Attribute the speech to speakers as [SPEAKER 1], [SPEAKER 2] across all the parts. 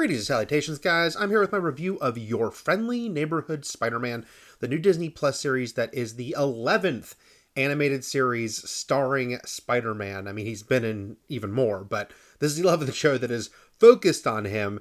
[SPEAKER 1] Greetings and salutations, guys. I'm here with my review of Your Friendly Neighborhood Spider-Man, the new Disney Plus series that is the 11th animated series starring Spider-Man. I mean, he's been in even more, but this is the 11th show that is focused on him.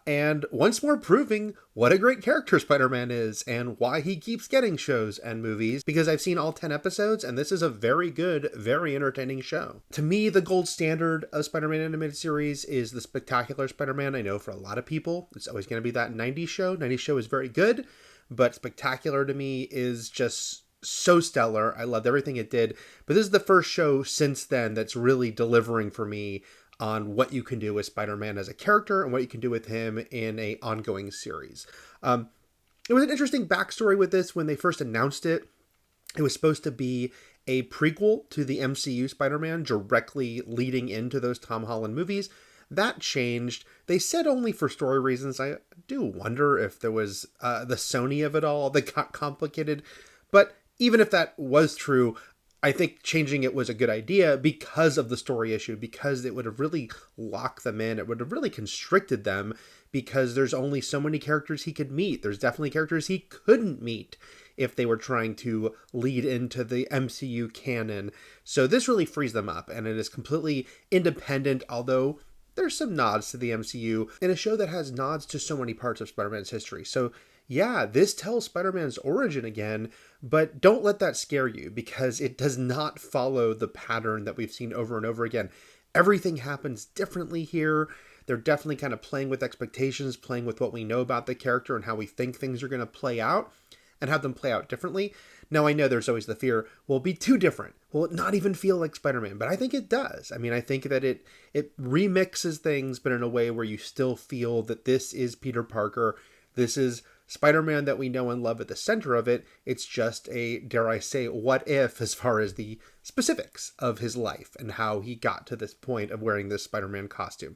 [SPEAKER 1] And once more proving what a great character Spider-Man is and why he keeps getting shows and movies, because I've seen all 10 episodes and this is a very good, very entertaining show. To me, the gold standard of Spider-Man animated series is the Spectacular Spider-Man. I know for a lot of people, it's always going to be that 90s show. 90s show is very good, but Spectacular to me is just so stellar. I loved everything it did, but this is the first show since then that's really delivering for me on what you can do with Spider-Man as a character and what you can do with him in a ongoing series. It was an interesting backstory with this when they first announced it. It was supposed to be a prequel to the MCU Spider-Man directly leading into those Tom Holland movies. That changed. They said only for story reasons. I do wonder if there was the Sony of it all that got complicated. But even if that was true, I think changing it was a good idea because of the story issue, because it would have really locked them in. It would have really constricted them because there's only so many characters he could meet. There's definitely characters he couldn't meet if they were trying to lead into the MCU canon. So this really frees them up, and it is completely independent, although there's some nods to the MCU in a show that has nods to so many parts of Spider-Man's history. So yeah, this tells Spider-Man's origin again, but don't let that scare you because it does not follow the pattern that we've seen over and over again. Everything happens differently here. They're definitely kind of playing with expectations, playing with what we know about the character and how we think things are going to play out and have them play out differently. Now, I know there's always the fear, will it be too different? Will it not even feel like Spider-Man? But I think it does. I mean, I think that it remixes things, but in a way where you still feel that this is Peter Parker. This is Spider-Man that we know and love at the center of it. It's just a, dare I say, what if as far as the specifics of his life and how he got to this point of wearing this Spider-Man costume.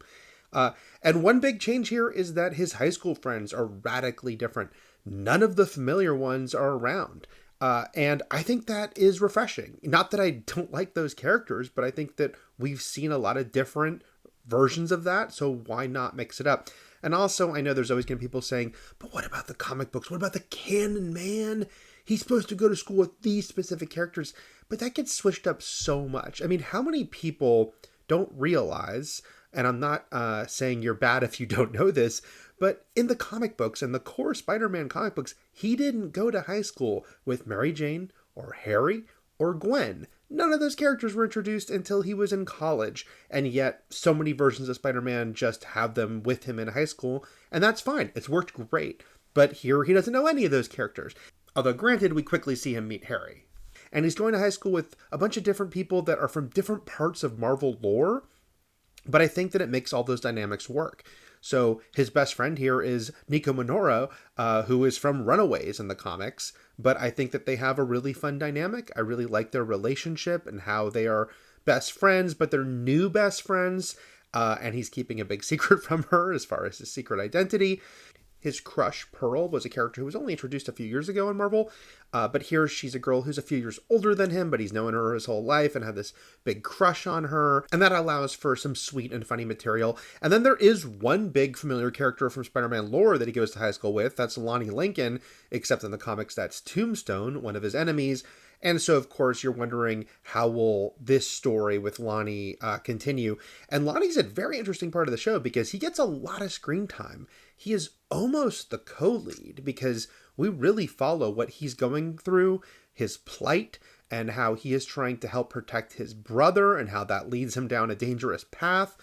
[SPEAKER 1] And one big change here is that his high school friends are radically different. None of the familiar ones are around. And I think that is refreshing. Not that I don't like those characters, but I think that we've seen a lot of different versions of that. So why not mix it up? And also, I know there's always going to be people saying, but what about the comic books? What about the canon, man? He's supposed to go to school with these specific characters. But that gets switched up so much. I mean, how many people don't realize, and I'm not saying you're bad if you don't know this, but in the comic books and the core Spider-Man comic books, he didn't go to high school with Mary Jane or Harry or Gwen. None of those characters were introduced until he was in college, and yet so many versions of Spider-Man just have them with him in high school, and that's fine. It's worked great. But here he doesn't know any of those characters. Although granted, we quickly see him meet Harry. And he's going to high school with a bunch of different people that are from different parts of Marvel lore, but I think that it makes all those dynamics work. So his best friend here is Nico Minoru, who is from Runaways in the comics. But I think that they have a really fun dynamic. I really like their relationship and how they are best friends, but they're new best friends. And he's keeping a big secret from her as far as his secret identity. His crush, Pearl, was a character who was only introduced a few years ago in Marvel. But here she's a girl who's a few years older than him, but he's known her his whole life and had this big crush on her. And that allows for some sweet and funny material. And then there is one big familiar character from Spider-Man lore that he goes to high school with. That's Lonnie Lincoln, except in the comics that's Tombstone, one of his enemies. And so, of course, you're wondering how will this story with Lonnie continue. And Lonnie's a very interesting part of the show because he gets a lot of screen time. He is almost the co-lead because we really follow what he's going through, his plight, and how he is trying to help protect his brother and how that leads him down a dangerous path.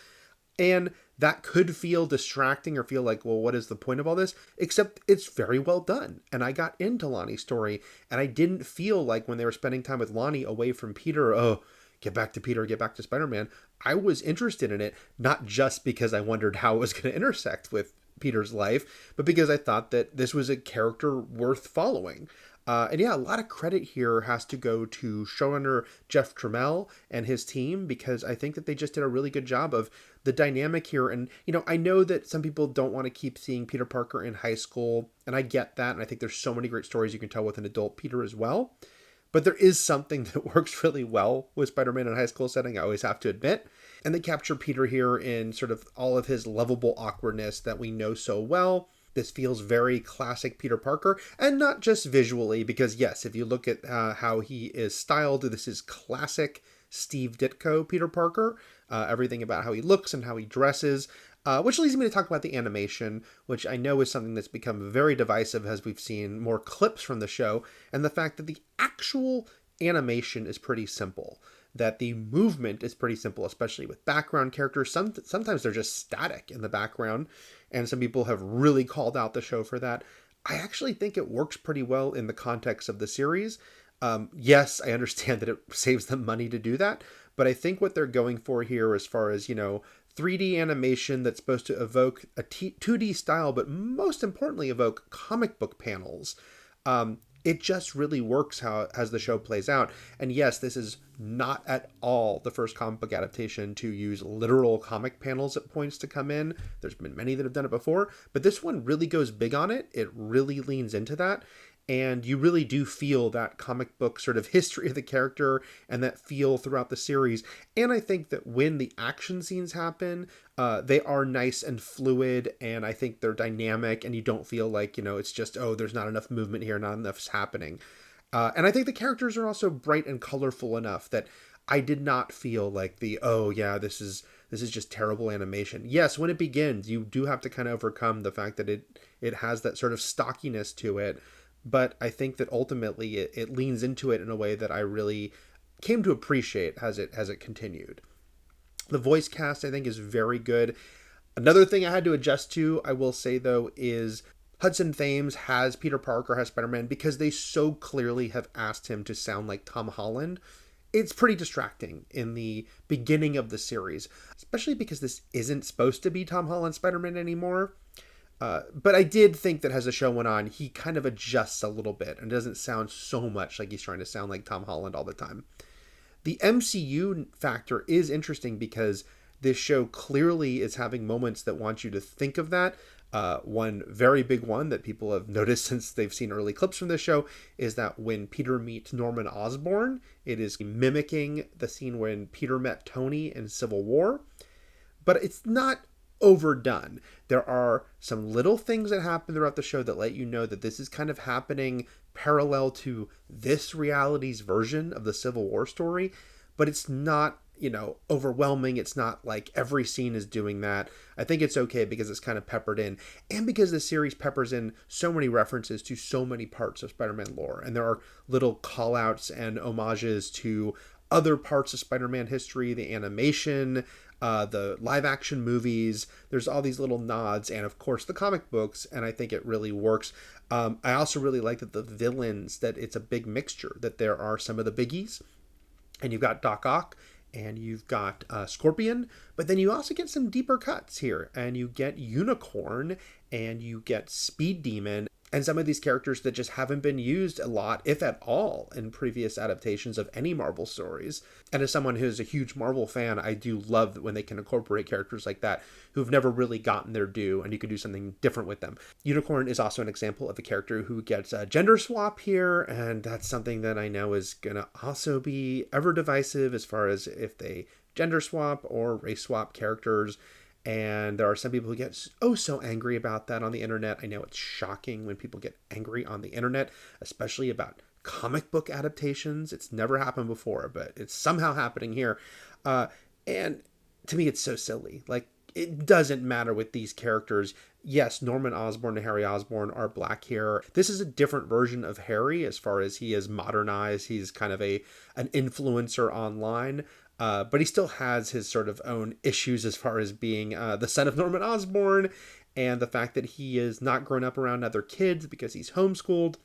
[SPEAKER 1] And that could feel distracting or feel like, well, what is the point of all this? Except it's very well done. And I got into Lonnie's story, and I didn't feel like when they were spending time with Lonnie away from Peter, oh, get back to Peter, get back to Spider-Man. I was interested in it, not just because I wondered how it was going to intersect with Peter's life, but because I thought that this was a character worth following. And yeah, a lot of credit here has to go to showrunner Jeff Trammell and his team, because I think that they just did a really good job of the dynamic here. And, you know, I know that some people don't want to keep seeing Peter Parker in high school, and I get that. And I think there's so many great stories you can tell with an adult Peter as well. But there is something that works really well with Spider-Man in a high school setting, I always have to admit. And they capture Peter here in sort of all of his lovable awkwardness that we know so well. This feels very classic Peter Parker, and not just visually, because yes, if you look at how he is styled, this is classic Steve Ditko Peter Parker. Everything about how he looks and how he dresses, which leads me to talk about the animation, which I know is something that's become very divisive as we've seen more clips from the show, and the fact that the actual animation is pretty simple. That the movement is pretty simple, especially with background characters. Sometimes they're just static in the background, and some people have really called out the show for that. I actually think it works pretty well in the context of the series. Yes, I understand that it saves them money to do that, but I think what they're going for here, as far as, 3D animation that's supposed to evoke a 2D style, but most importantly, evoke comic book panels. It just really works as the show plays out. And yes, this is not at all the first comic book adaptation to use literal comic panels at points to come in. There's been many that have done it before, but this one really goes big on it. It really leans into that. And you really do feel that comic book sort of history of the character and that feel throughout the series. And I think that when the action scenes happen, they are nice and fluid, and I think they're dynamic, and you don't feel like, it's just, oh, there's not enough movement here, not enough's happening. And I think the characters are also bright and colorful enough that I did not feel like oh yeah, this is just terrible animation. Yes, when it begins, you do have to kind of overcome the fact that it has that sort of stockiness to it. But I think that ultimately it leans into it in a way that I really came to appreciate as it continued. The voice cast, I think, is very good. Another thing I had to adjust to, I will say, though, is Hudson Thames has Peter Parker, has Spider-Man, because they so clearly have asked him to sound like Tom Holland. It's pretty distracting in the beginning of the series, especially because this isn't supposed to be Tom Holland Spider-Man anymore. But I did think that as the show went on, he kind of adjusts a little bit and doesn't sound so much like he's trying to sound like Tom Holland all the time. The MCU factor is interesting because this show clearly is having moments that want you to think of that. One very big one that people have noticed since they've seen early clips from this show is that when Peter meets Norman Osborn, it is mimicking the scene when Peter met Tony in Civil War. But it's not overdone. There are some little things that happen throughout the show that let you know that this is kind of happening parallel to this reality's version of the Civil War story, but it's not, overwhelming. It's not like every scene is doing that. I think it's okay because it's kind of peppered in, and because the series peppers in so many references to so many parts of Spider-Man lore, and there are little call-outs and homages to other parts of Spider-Man history, the animation, the live action movies. There's all these little nods, and of course the comic books, and I think it really works. I also really like that the villains, that it's a big mixture, that there are some of the biggies, and you've got Doc Ock, and you've got Scorpion, but then you also get some deeper cuts here, and you get Unicorn, and you get Speed Demon, and some of these characters that just haven't been used a lot, if at all, in previous adaptations of any Marvel stories. And as someone who's a huge Marvel fan, I do love when they can incorporate characters like that who've never really gotten their due, and you can do something different with them. Unicorn is also an example of a character who gets a gender swap here, and that's something that I know is going to also be ever divisive as far as if they gender swap or race swap characters. And there are some people who get so angry about that on the internet. I know it's shocking when people get angry on the internet, especially about comic book adaptations. It's never happened before, but it's somehow happening here. And to me, it's so silly. Like, it doesn't matter with these characters. Yes, Norman Osborn and Harry Osborn are black here. This is a different version of Harry as far as he is modernized. He's kind of an influencer online. But he still has his sort of own issues as far as being the son of Norman Osborn, and the fact that he is not grown up around other kids because he's homeschooled.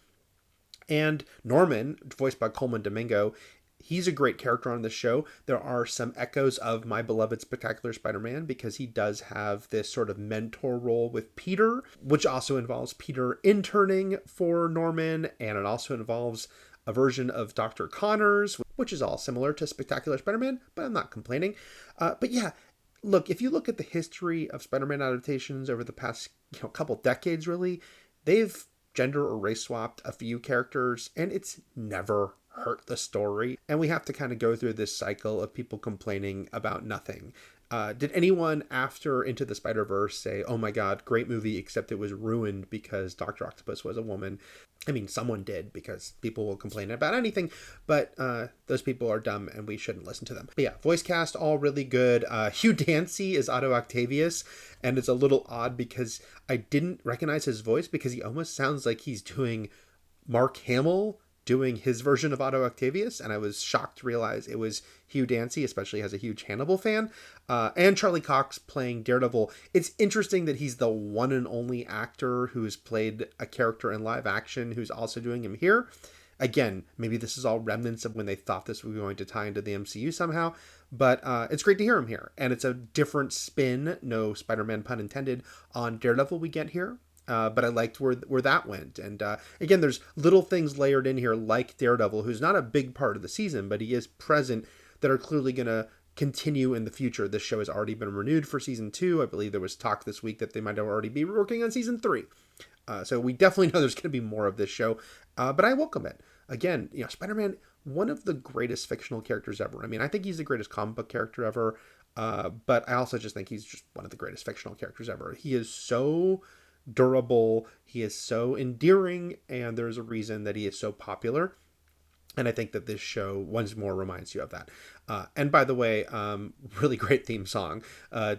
[SPEAKER 1] And Norman, voiced by Coleman Domingo, he's a great character on the show. There are some echoes of My Beloved Spectacular Spider-Man because he does have this sort of mentor role with Peter, which also involves Peter interning for Norman, and it also involves a version of Dr. Connors, which is all similar to Spectacular Spider-Man, but I'm not complaining. But yeah, look, if you look at the history of Spider-Man adaptations over the past couple decades, really, they've gender or race swapped a few characters, and it's never hurt the story. And we have to kind of go through this cycle of people complaining about nothing. Did anyone after Into the Spider-Verse say, oh my God, great movie, except it was ruined because Dr. Octopus was a woman? I mean, someone did, because people will complain about anything, but those people are dumb and we shouldn't listen to them. But yeah, voice cast, all really good. Hugh Dancy is Otto Octavius, and it's a little odd because I didn't recognize his voice because he almost sounds like he's doing Mark Hamill doing his version of Otto Octavius, and I was shocked to realize it was Hugh Dancy, especially as a huge Hannibal fan, and Charlie Cox playing Daredevil. It's interesting that he's the one and only actor who's played a character in live action who's also doing him here. Again, maybe this is all remnants of when they thought this was going to tie into the MCU somehow, but it's great to hear him here. And it's a different spin, no Spider-Man pun intended, on Daredevil we get here. But I liked where that went. And again, there's little things layered in here like Daredevil, who's not a big part of the season, but he is present, that are clearly going to continue in the future. This show has already been renewed for season 2. I believe there was talk this week that they might already be working on season 3. So we definitely know there's going to be more of this show, but I welcome it. Again, Spider-Man, one of the greatest fictional characters ever. I mean, I think he's the greatest comic book character ever, but I also just think he's just one of the greatest fictional characters ever. He is so durable, he is so endearing, and there's a reason that he is so popular. And I think that this show once more reminds you of that. And by the way, really great theme song,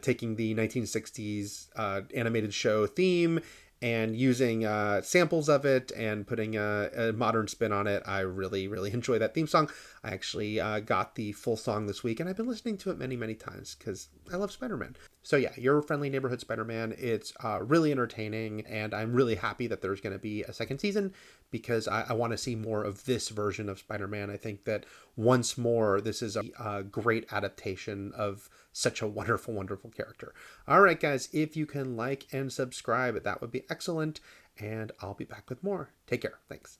[SPEAKER 1] taking the 1960s animated show theme and using samples of it and putting a modern spin on it. I really, really enjoy that theme song. I actually got the full song this week, and I've been listening to it many, many times because I love Spider-Man. So yeah, Your Friendly Neighborhood Spider-Man, it's really entertaining, and I'm really happy that there's going to be a second season because I want to see more of this version of Spider-Man. I think that once more, this is a great adaptation of such a wonderful, wonderful character. All right, guys, if you can like and subscribe, that would be excellent, and I'll be back with more. Take care. Thanks.